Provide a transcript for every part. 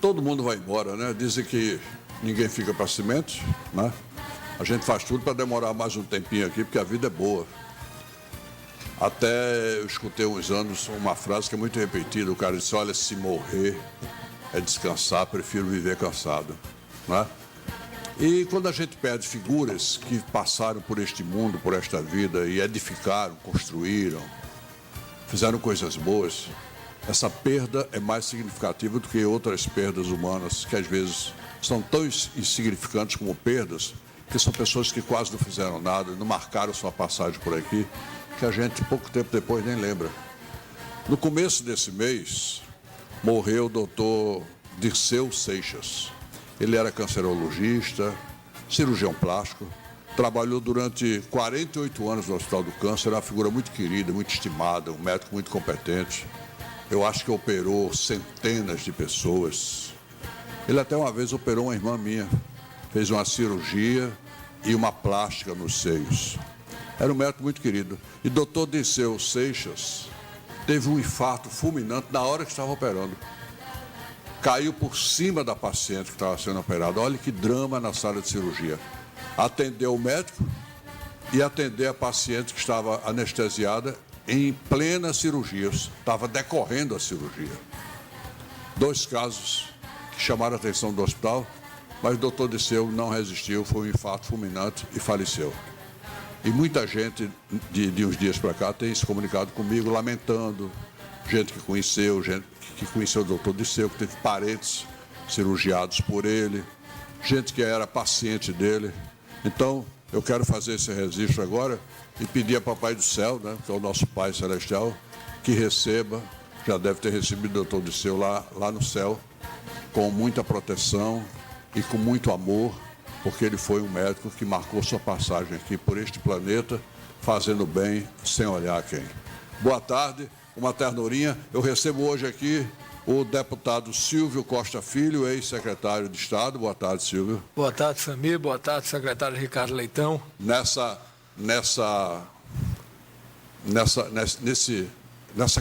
todo mundo vai embora, né? Dizem que ninguém fica para cimento, né? A gente faz tudo para demorar mais um tempinho aqui, porque a vida é boa. Até eu escutei uns anos uma frase que é muito repetida. O cara disse, olha, se morrer é descansar, prefiro viver cansado, né? E quando a gente perde figuras que passaram por este mundo, por esta vida e edificaram, construíram, fizeram coisas boas, essa perda é mais significativa do que outras perdas humanas, que às vezes são tão insignificantes como perdas, que são pessoas que quase não fizeram nada, não marcaram sua passagem por aqui, que a gente pouco tempo depois nem lembra. No começo desse mês, morreu o doutor Dirceu Seixas. Ele era cancerologista, cirurgião plástico, trabalhou durante 48 anos no Hospital do Câncer, era uma figura muito querida, muito estimada, um médico muito competente. Eu acho que operou centenas de pessoas. Ele até uma vez operou uma irmã minha, fez uma cirurgia e uma plástica nos seios. Era um médico muito querido. E doutor Dirceu Seixas teve um infarto fulminante na hora que estava operando. Caiu por cima da paciente que estava sendo operada. Olha que drama na sala de cirurgia. Atendeu o médico e atendeu a paciente que estava anestesiada em plena cirurgia. Estava decorrendo a cirurgia. 2 casos que chamaram a atenção do hospital, mas o doutor Dirceu não resistiu, foi um infarto fulminante e faleceu. E muita gente, de uns dias para cá, tem se comunicado comigo, lamentando. Gente que conheceu o doutor Dirceu, que teve parentes cirurgiados por ele, gente que era paciente dele. Então, eu quero fazer esse registro agora e pedir a Papai do Céu, né, que é o nosso Pai Celestial, que receba, já deve ter recebido o doutor Dirceu lá no céu, com muita proteção e com muito amor, porque ele foi um médico que marcou sua passagem aqui por este planeta, fazendo bem, sem olhar a quem. Boa tarde. Uma ternurinha. Eu recebo hoje aqui o deputado Silvio Costa Filho, ex-secretário de Estado. Boa tarde, Silvio. Boa tarde, Samir. Boa tarde, secretário Ricardo Leitão. Nessa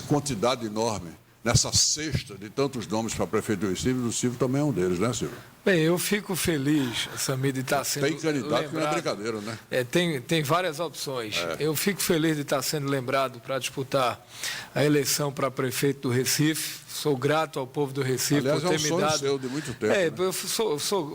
quantidade enorme, nessa cesta de tantos nomes para a Prefeitura do Recife, o Silvio também é um deles, né, Silvio? Bem, eu fico feliz, Samir, de estar sendo lembrado. Tem candidato que não é brincadeira, né? Tem várias opções. Eu fico feliz de estar sendo lembrado para disputar a eleição para prefeito do Recife. Sou grato ao povo do Recife. Aliás, por ter é um sonho me dado... seu de muito tempo. Né? Eu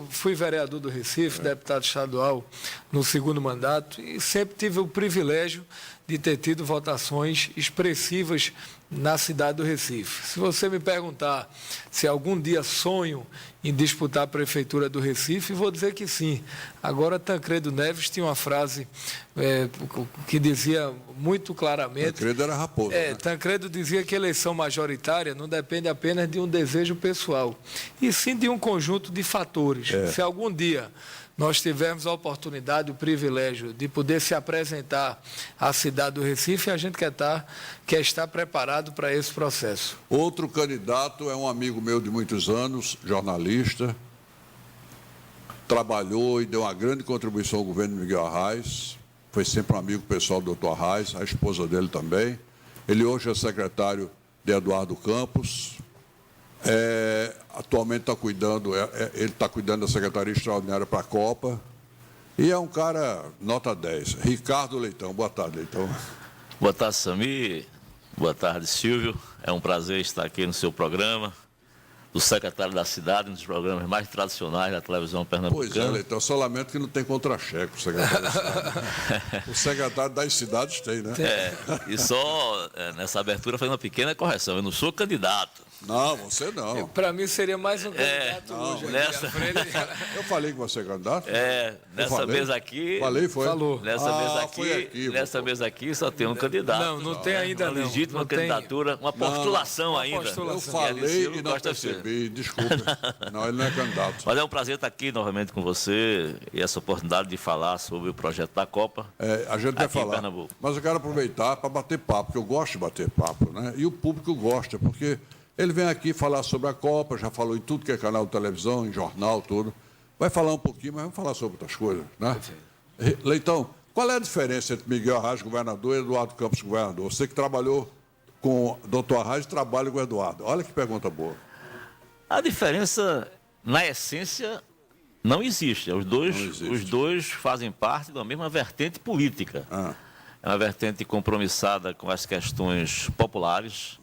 fui vereador do Recife, deputado estadual no 2º mandato, e sempre tive o privilégio de ter tido votações expressivas na cidade do Recife. Se você me perguntar se algum dia sonho em disputar a prefeitura do Recife, vou dizer que sim. Agora, Tancredo Neves tinha uma frase que dizia muito claramente... Tancredo era raposa, né? Tancredo dizia que a eleição majoritária não depende apenas de um desejo pessoal, e sim de um conjunto de fatores. Se algum dia nós tivermos a oportunidade, o privilégio de poder se apresentar à cidade do Recife, a gente quer estar preparado para esse processo. Outro candidato é um amigo meu de muitos anos, jornalista, trabalhou e deu uma grande contribuição ao governo Miguel Arraes, foi sempre um amigo pessoal do doutor Arraes, a esposa dele também. Ele hoje é secretário de Eduardo Campos. Atualmente ele está cuidando da Secretaria Extraordinária para a Copa e é um cara nota 10. Ricardo Leitão, boa tarde, Leitão. Boa tarde, Samir. Boa tarde, Silvio. É um prazer estar aqui no seu programa, do secretário da cidade, um dos programas mais tradicionais da televisão pernambucana. Pois é, Leitão, só lamento que não tem contra-cheque o secretário da cidade. O secretário das cidades tem, né? E só nessa abertura fazer uma pequena correção, eu não sou candidato. Não, você não. Para mim seria mais um candidato hoje. Eu falei que você é candidato? Nessa mesa aqui... Falei, foi? Falou. Nessa mesa aqui só tem um candidato. Não tem ainda não. Uma legítima candidatura, uma postulação ainda. Eu falei e não percebi, desculpe. Não, ele não é candidato. Mas é um prazer estar aqui novamente com você e essa oportunidade de falar sobre o projeto da Copa. A gente vai falar, mas eu quero aproveitar para bater papo, porque eu gosto de bater papo, né? E o público gosta, porque... Ele vem aqui falar sobre a Copa, já falou em tudo que é canal de televisão, em jornal, tudo. Vai falar um pouquinho, mas vamos falar sobre outras coisas, né? Leitão, qual é a diferença entre Miguel Arraes, governador, e Eduardo Campos, governador? Você que trabalhou com o doutor Arraes, trabalha com o Eduardo. Olha que pergunta boa. A diferença, na essência, não existe. Os dois fazem parte da mesma vertente política. É uma vertente compromissada com as questões populares,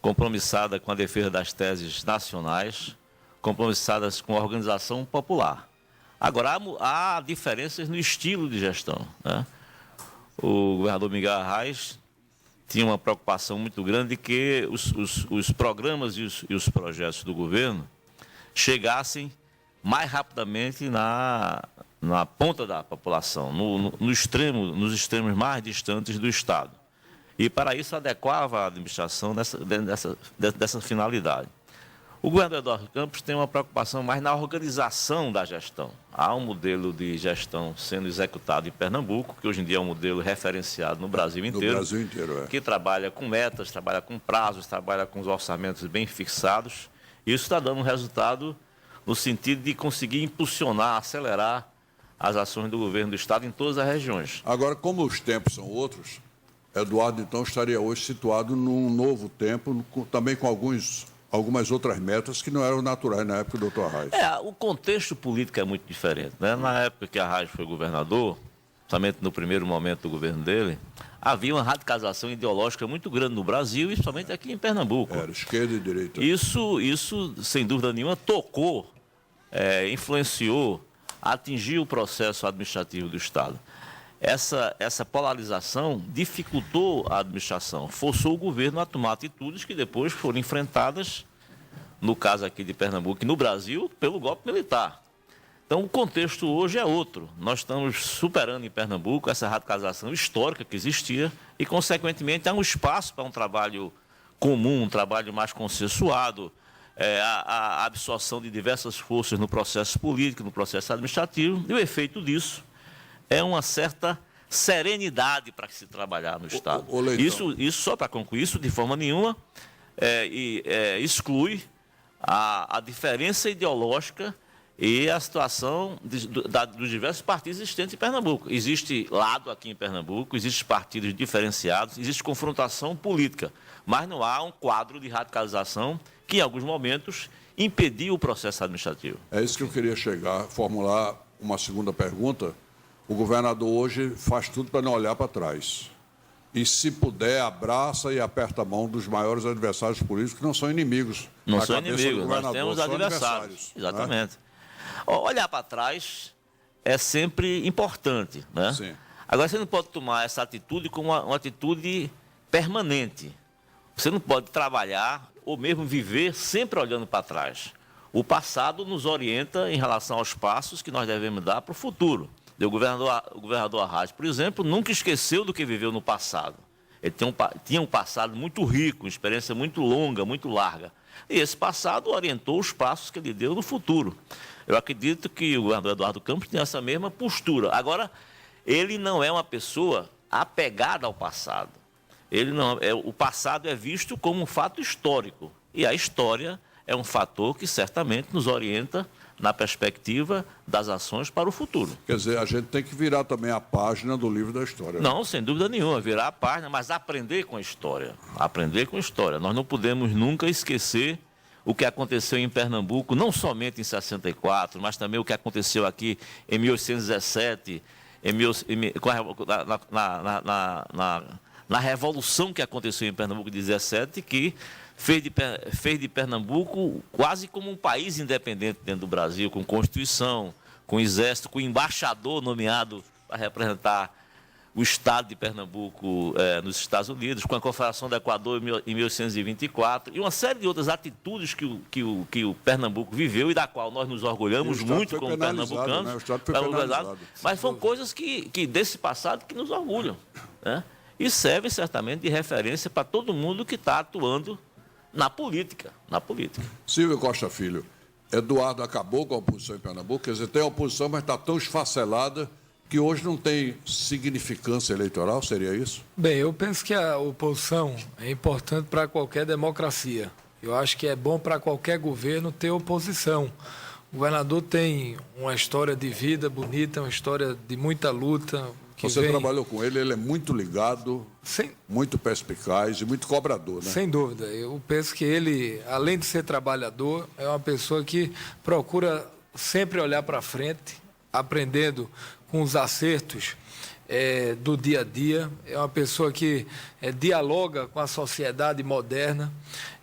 compromissada com a defesa das teses nacionais, compromissadas com a organização popular. Agora, há diferenças no estilo de gestão, né? O governador Miguel Arraes tinha uma preocupação muito grande de que os programas e os projetos do governo chegassem mais rapidamente na ponta da população, nos extremos mais distantes do Estado. E, para isso, adequava a administração dessa finalidade. O governador Eduardo Campos tem uma preocupação mais na organização da gestão. Há um modelo de gestão sendo executado em Pernambuco, que hoje em dia é um modelo referenciado no Brasil inteiro. No Brasil inteiro, é. Que trabalha com metas, trabalha com prazos, trabalha com os orçamentos bem fixados. Isso está dando um resultado no sentido de conseguir impulsionar, acelerar as ações do governo do Estado em todas as regiões. Agora, como os tempos são outros, Eduardo, então, estaria hoje situado num novo tempo, também com algumas outras metas que não eram naturais na época do Dr. Arraes. O contexto político é muito diferente, né? Na época que Arraes foi governador, somente no primeiro momento do governo dele, havia uma radicalização ideológica muito grande no Brasil e somente aqui em Pernambuco. Era esquerda e direita. Isso sem dúvida nenhuma, tocou, influenciou, atingiu o processo administrativo do Estado. Essa polarização dificultou a administração, forçou o governo a tomar atitudes que depois foram enfrentadas, no caso aqui de Pernambuco e no Brasil, pelo golpe militar. Então, o contexto hoje é outro. Nós estamos superando em Pernambuco essa radicalização histórica que existia e, consequentemente, há um espaço para um trabalho comum, um trabalho mais consensuado, a absorção de diversas forças no processo político, no processo administrativo, e o efeito disso é uma certa serenidade para se trabalhar no Estado. Isso, só para concluir, isso de forma nenhuma exclui a diferença ideológica e a situação dos diversos partidos existentes em Pernambuco. Existe lado aqui em Pernambuco, existem partidos diferenciados, existe confrontação política, mas não há um quadro de radicalização que, em alguns momentos, impediu o processo administrativo. É isso que eu queria formular uma segunda pergunta. O governador hoje faz tudo para não olhar para trás. E, se puder, abraça e aperta a mão dos maiores adversários políticos, que não são inimigos. Não são inimigos, nós temos adversários. Exatamente. Né? Olhar para trás é sempre importante, né? Sim. Agora, você não pode tomar essa atitude como uma atitude permanente. Você não pode trabalhar ou mesmo viver sempre olhando para trás. O passado nos orienta em relação aos passos que nós devemos dar para o futuro. O governador Arraes, por exemplo, nunca esqueceu do que viveu no passado. Ele tinha um passado muito rico, uma experiência muito longa, muito larga. E esse passado orientou os passos que ele deu no futuro. Eu acredito que o governador Eduardo Campos tem essa mesma postura. Agora, ele não é uma pessoa apegada ao passado. O passado é visto como um fato histórico. E a história é um fator que certamente nos orienta na perspectiva das ações para o futuro. Quer dizer, a gente tem que virar também a página do livro da história. Não, sem dúvida nenhuma, virar a página, mas aprender com a história. Aprender com a história. Nós não podemos nunca esquecer o que aconteceu em Pernambuco, não somente em 64, mas também o que aconteceu aqui em 1817, na revolução que aconteceu em Pernambuco em 17, que fez de Pernambuco quase como um país independente dentro do Brasil, com Constituição, com Exército, com embaixador nomeado para representar o Estado de Pernambuco nos Estados Unidos, com a Confederação do Equador em 1824, e uma série de outras atitudes que o Pernambuco viveu e da qual nós nos orgulhamos muito como pernambucanos. Né? O Estado foi penalizado. Mas são coisas que desse passado que nos orgulham, né? E servem certamente de referência para todo mundo que está atuando na política. Silvio Costa Filho, Eduardo acabou com a oposição em Pernambuco, quer dizer, tem a oposição, mas está tão esfacelada que hoje não tem significância eleitoral, seria isso? Bem, eu penso que a oposição é importante para qualquer democracia. Eu acho que é bom para qualquer governo ter oposição. O governador tem uma história de vida bonita, uma história de muita luta, Você trabalhou com ele, ele é muito ligado, muito perspicaz e muito cobrador, né? Sem dúvida. Eu penso que ele, além de ser trabalhador, é uma pessoa que procura sempre olhar para frente, aprendendo com os acertos do dia a dia. É uma pessoa que dialoga com a sociedade moderna.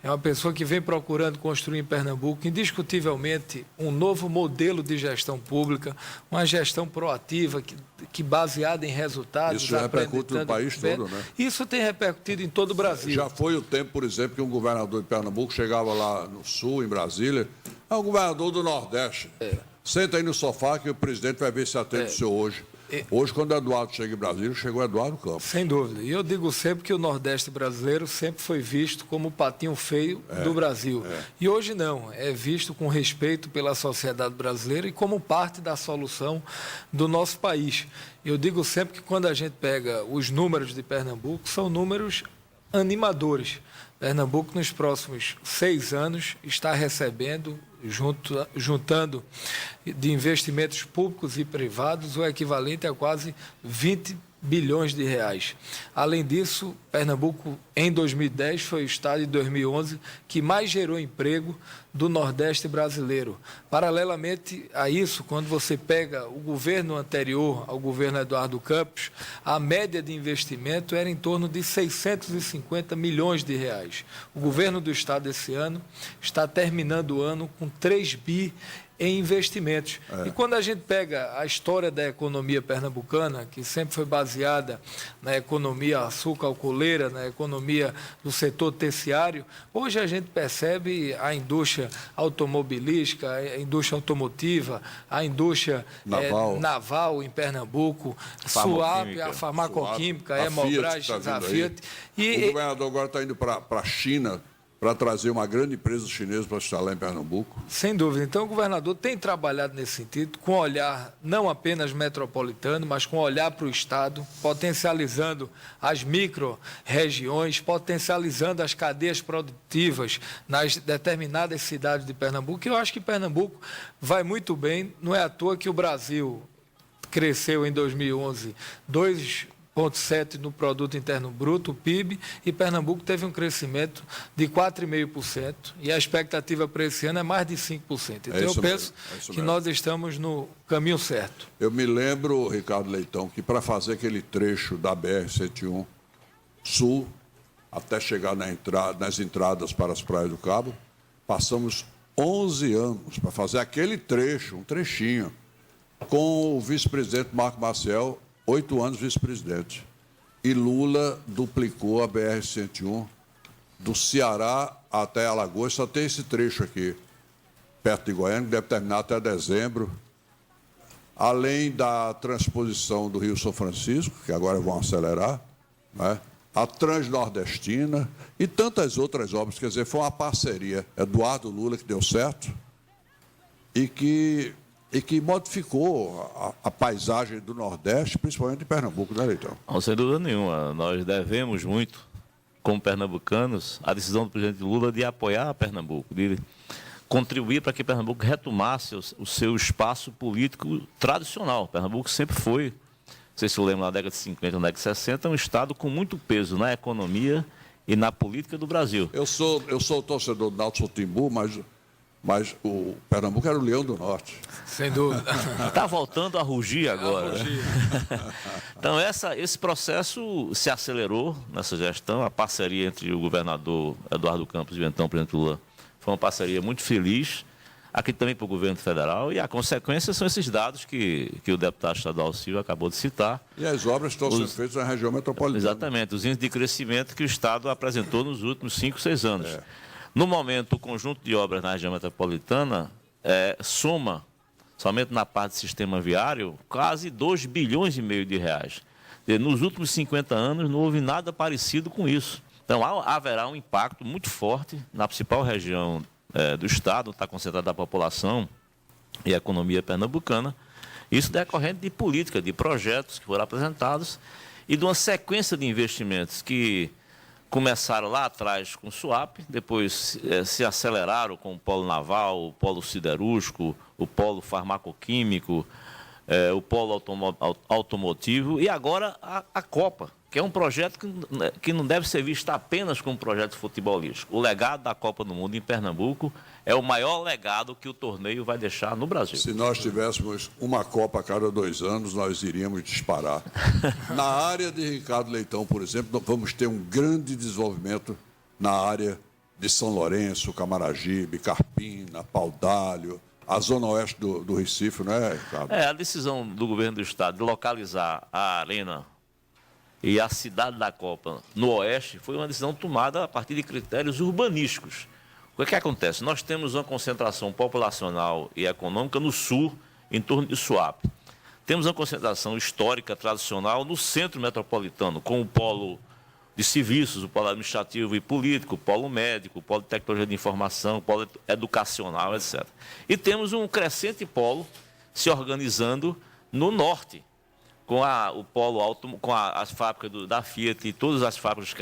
É uma pessoa que vem procurando construir em Pernambuco, indiscutivelmente, um novo modelo de gestão pública, uma gestão proativa, que baseada em resultados. Isso já repercute no país todo, né? Isso tem repercutido em todo o Brasil. Já foi o tempo, por exemplo, que um governador de Pernambuco chegava lá no Sul, em Brasília, o governador do Nordeste. Senta aí no sofá que o presidente vai ver se atende o senhor hoje. Hoje, quando o Eduardo chega em Brasília, chegou o Eduardo Campos. Sem dúvida. E eu digo sempre que o Nordeste brasileiro sempre foi visto como o patinho feio do Brasil. E hoje não. É visto com respeito pela sociedade brasileira e como parte da solução do nosso país. Eu digo sempre que quando a gente pega os números de Pernambuco, são números animadores. Pernambuco, nos próximos 6 anos, está recebendo, juntando de investimentos públicos e privados, o equivalente a quase 20 bilhões de reais. Além disso, Pernambuco, em 2010, foi o estado, em 2011, que mais gerou emprego do Nordeste brasileiro. Paralelamente a isso, quando você pega o governo anterior ao governo Eduardo Campos, a média de investimento era em torno de 650 milhões de reais. O governo do estado esse ano está terminando o ano com 3 bi em investimentos. E quando a gente pega a história da economia pernambucana, que sempre foi baseada na economia açúcar-alcooleira, na economia do setor terciário, hoje a gente percebe a indústria automobilística, a indústria automotiva, a indústria naval em Pernambuco, SUAP, a farmacoquímica, a Hemobras, a Fiat. O governador agora está indo para a China para trazer uma grande empresa chinesa para instalar em Pernambuco. Sem dúvida. Então, o governador tem trabalhado nesse sentido, com olhar não apenas metropolitano, mas com olhar para o Estado, potencializando as micro-regiões, potencializando as cadeias produtivas nas determinadas cidades de Pernambuco. E eu acho que Pernambuco vai muito bem. Não é à toa que o Brasil cresceu em 2011 2,7% no Produto Interno Bruto, o PIB, e Pernambuco teve um crescimento de 4,5%, e a expectativa para esse ano é mais de 5%. Então, eu penso que nós estamos no caminho certo. Eu me lembro, Ricardo Leitão, que para fazer aquele trecho da BR-101 Sul, até chegar nas entradas para as Praias do Cabo, passamos 11 anos para fazer aquele trecho, um trechinho, com o vice-presidente Marco Maciel, 8 anos vice-presidente. E Lula duplicou a BR-101 do Ceará até Alagoas. Só tem esse trecho aqui, perto de Goiânia, que deve terminar até dezembro. Além da transposição do Rio São Francisco, que agora vão acelerar, né? A Transnordestina e tantas outras obras. Quer dizer, foi uma parceria. Eduardo Lula, que deu certo, e que modificou a paisagem do Nordeste, principalmente de Pernambuco, né, Leitão? Não, sem dúvida nenhuma. Nós devemos muito, como pernambucanos, a decisão do presidente Lula de apoiar Pernambuco, de contribuir para que Pernambuco retomasse o seu espaço político tradicional. Pernambuco sempre foi, não sei se eu lembro, na década de 50 ou na década de 60, um estado com muito peso na economia e na política do Brasil. Eu sou torcedor do Náutico Timbu, mas o Pernambuco era o Leão do Norte. Sem dúvida. Está voltando a rugir agora. Então, esse processo se acelerou nessa gestão. A parceria entre o governador Eduardo Campos e o então presidente Lula foi uma parceria muito feliz. Aqui também para o governo federal. E a consequência são esses dados que o deputado estadual Silvio acabou de citar. E as obras estão sendo feitas na região metropolitana. Exatamente. Os índices de crescimento que o Estado apresentou nos últimos 5, 6 anos. No momento, o conjunto de obras na região metropolitana soma, somente na parte do sistema viário, quase 2 bilhões e meio de reais. Nos últimos 50 anos não houve nada parecido com isso. Então haverá um impacto muito forte na principal região do Estado, onde está concentrada a população e a economia pernambucana. Isso decorrente de política, de projetos que foram apresentados e de uma sequência de investimentos que começaram lá atrás com o SUAP, depois se aceleraram com o polo naval, o polo siderúrgico, o polo farmacoquímico, o polo automotivo e agora a Copa, que é um projeto que não deve ser visto apenas como um projeto futebolístico. O legado da Copa do Mundo em Pernambuco é o maior legado que o torneio vai deixar no Brasil. Se nós tivéssemos uma Copa a cada 2 anos, nós iríamos disparar. Na área de Ricardo Leitão, por exemplo, nós vamos ter um grande desenvolvimento na área de São Lourenço, Camaragibe, Carpina, Paudalho, a zona oeste do Recife, não é, Ricardo? A decisão do governo do estado de localizar a arena e a cidade da Copa no oeste foi uma decisão tomada a partir de critérios urbanísticos. O que acontece? Nós temos uma concentração populacional e econômica no sul, em torno de Suape. Temos uma concentração histórica, tradicional, no centro metropolitano, com o polo de serviços, o polo administrativo e político, o polo médico, o polo de tecnologia de informação, o polo educacional, etc. E temos um crescente polo se organizando no norte, com o polo alto, com as fábricas da Fiat e todas as fábricas que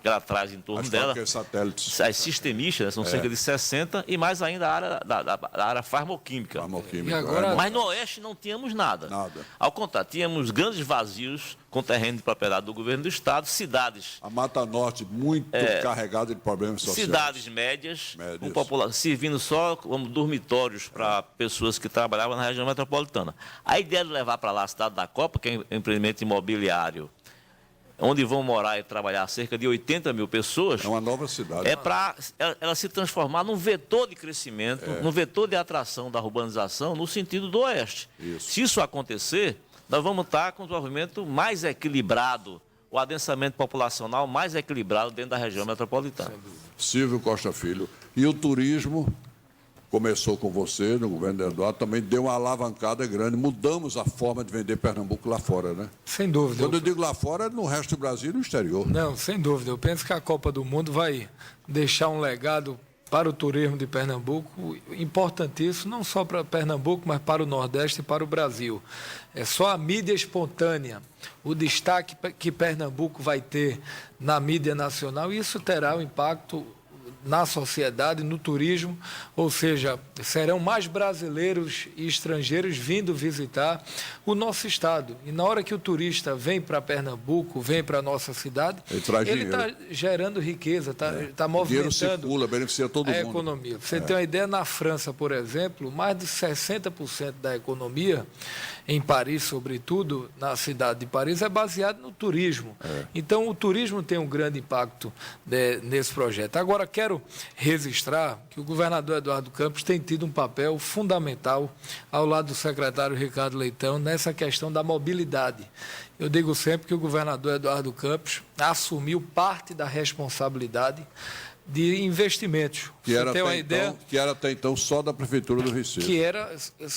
ela traz em torno dela. As satélites. As sistemistas, né, são cerca de 60, e mais ainda a área da área farmoquímica. E agora... Mas no oeste não tínhamos nada. Ao contrário, tínhamos grandes vazios com terreno de propriedade do governo do estado, cidades... A Mata Norte muito carregada de problemas sociais. Cidades médias. Com população, servindo só como dormitórios para pessoas que trabalhavam na região metropolitana. A ideia de levar para lá a cidade da Copa, que é um empreendimento imobiliário, onde vão morar e trabalhar cerca de 80 mil pessoas... É uma nova cidade. É para ela se transformar num vetor de crescimento, num vetor de atração da urbanização no sentido do oeste. Isso. Se isso acontecer, nós vamos estar com um desenvolvimento mais equilibrado, o adensamento populacional mais equilibrado dentro da região metropolitana. Silvio Costa Filho. E o turismo começou com você, no governo do Eduardo, também deu uma alavancada grande. Mudamos a forma de vender Pernambuco lá fora, né? Sem dúvida. Quando eu digo lá fora, é no resto do Brasil e no exterior. Não, sem dúvida. Eu penso que a Copa do Mundo vai deixar um legado para o turismo de Pernambuco importantíssimo, não só para Pernambuco, mas para o Nordeste e para o Brasil. É só a mídia espontânea, o destaque que Pernambuco vai ter na mídia nacional, e isso terá um impacto na sociedade, no turismo, ou seja, serão mais brasileiros e estrangeiros vindo visitar o nosso estado. E na hora que o turista vem para Pernambuco, vem para a nossa cidade, ele está gerando riqueza, está movimentando, dinheiro circula, beneficia todo mundo. A economia. Você tem uma ideia, na França, por exemplo, mais de 60% da economia, em Paris, sobretudo, na cidade de Paris, é baseado no turismo. Então, o turismo tem um grande impacto nesse projeto. Agora, quero registrar que o governador Eduardo Campos tem tido um papel fundamental ao lado do secretário Ricardo Leitão nessa questão da mobilidade. Eu digo sempre que o governador Eduardo Campos assumiu parte da responsabilidade de investimentos. Que era até então só da Prefeitura do Recife.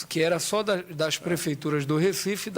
Que era só das prefeituras do Recife,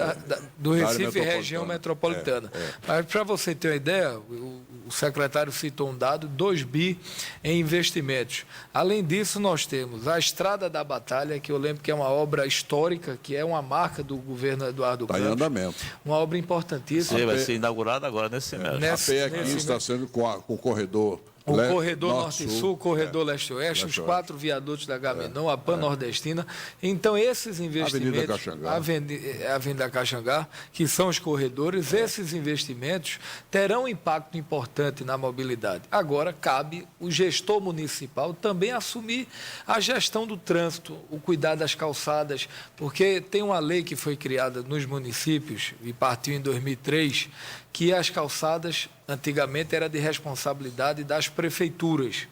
do Recife e região metropolitana. Mas, para você ter uma ideia, o secretário citou um dado, 2 bi em investimentos. Além disso, nós temos a Estrada da Batalha, que eu lembro que é uma obra histórica, que é uma marca do governo Eduardo Campos. Está em andamento. Uma obra importantíssima. Vai ser inaugurada agora nesse semestre. A PE15 está sendo com o corredor... O corredor Norte-Sul, o corredor Leste-Oeste, os 4 viadutos da Gamenon, a Pan-Nordestina. Então, esses investimentos... A Avenida Caxangá, que são os corredores, esses investimentos terão um impacto importante na mobilidade. Agora, cabe o gestor municipal também assumir a gestão do trânsito, o cuidar das calçadas, porque tem uma lei que foi criada nos municípios, e partiu em 2003, que as calçadas antigamente era de responsabilidade das prefeituras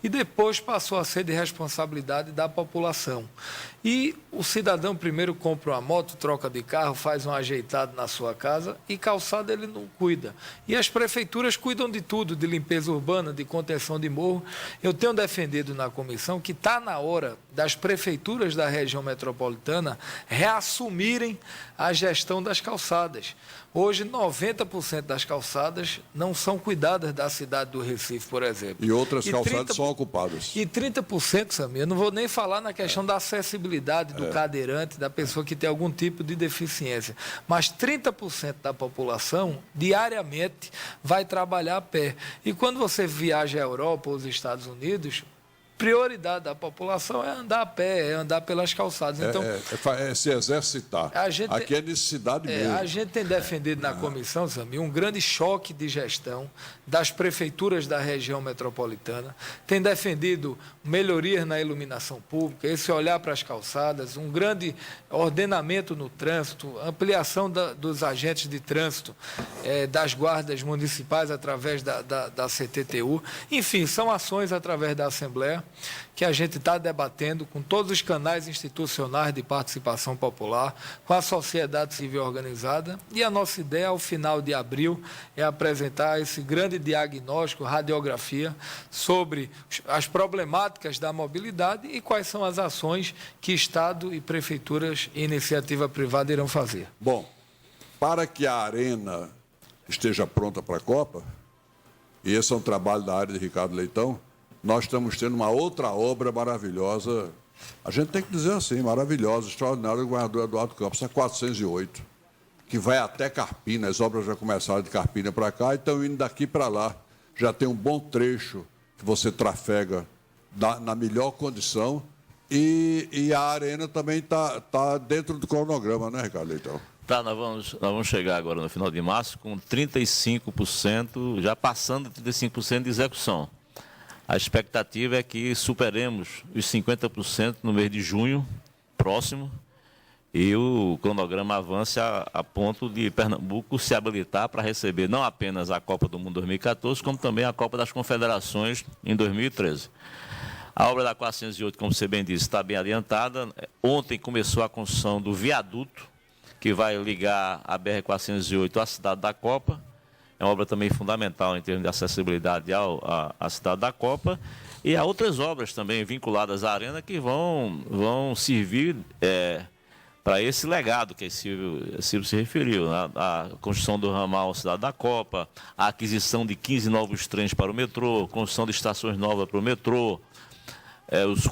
e depois passou a ser de responsabilidade da população. E o cidadão primeiro compra uma moto, troca de carro, faz um ajeitado na sua casa e calçada ele não cuida. E as prefeituras cuidam de tudo, de limpeza urbana, de contenção de morro. Eu tenho defendido na comissão que está na hora das prefeituras da região metropolitana reassumirem a gestão das calçadas. Hoje, 90% das calçadas não são cuidadas da cidade do Recife, por exemplo. E outras calçadas são ocupadas. E 30%, Samir, eu não vou nem falar na questão da acessibilidade do cadeirante, da pessoa que tem algum tipo de deficiência. Mas 30% da população, diariamente, vai trabalhar a pé. E quando você viaja à Europa ou aos Estados Unidos, prioridade da população é andar a pé, é andar pelas calçadas. Então, é se exercitar. Aqui é necessidade mesmo. A gente tem defendido na comissão, Samir, um grande choque de gestão das prefeituras da região metropolitana, tem defendido melhorias na iluminação pública, esse olhar para as calçadas, um grande ordenamento no trânsito, ampliação dos agentes de trânsito, das guardas municipais através da CTTU. Enfim, são ações através da Assembleia que a gente está debatendo com todos os canais institucionais de participação popular, com a sociedade civil organizada, e a nossa ideia, ao final de abril, é apresentar esse grande diagnóstico, radiografia, sobre as problemáticas da mobilidade e quais são as ações que Estado e prefeituras e iniciativa privada irão fazer. Bom, para que a Arena esteja pronta para a Copa, e esse é um trabalho da área de Ricardo Leitão, nós estamos tendo uma outra obra maravilhosa, a gente tem que dizer assim, maravilhosa, extraordinária, do governador Eduardo Campos, a 408, que vai até Carpina. As obras já começaram de Carpina para cá e estão indo daqui para lá. Já tem um bom trecho que você trafega na melhor condição e a Arena também está dentro do cronograma, né, Ricardo Leitão? Tá, nós vamos chegar agora no final de março com 35%, já passando de 35% de execução. A expectativa é que superemos os 50% no mês de junho próximo e o cronograma avance a ponto de Pernambuco se habilitar para receber não apenas a Copa do Mundo 2014, como também a Copa das Confederações em 2013. A obra da 408, como você bem disse, está bem adiantada. Ontem começou a construção do viaduto, que vai ligar a BR-408 à cidade da Copa. É uma obra também fundamental em termos de acessibilidade à cidade da Copa. E há outras obras também vinculadas à Arena que vão servir para esse legado que Silvio se referiu. A construção do ramal Cidade da Copa, a aquisição de 15 novos trens para o metrô, construção de estações novas para o metrô, os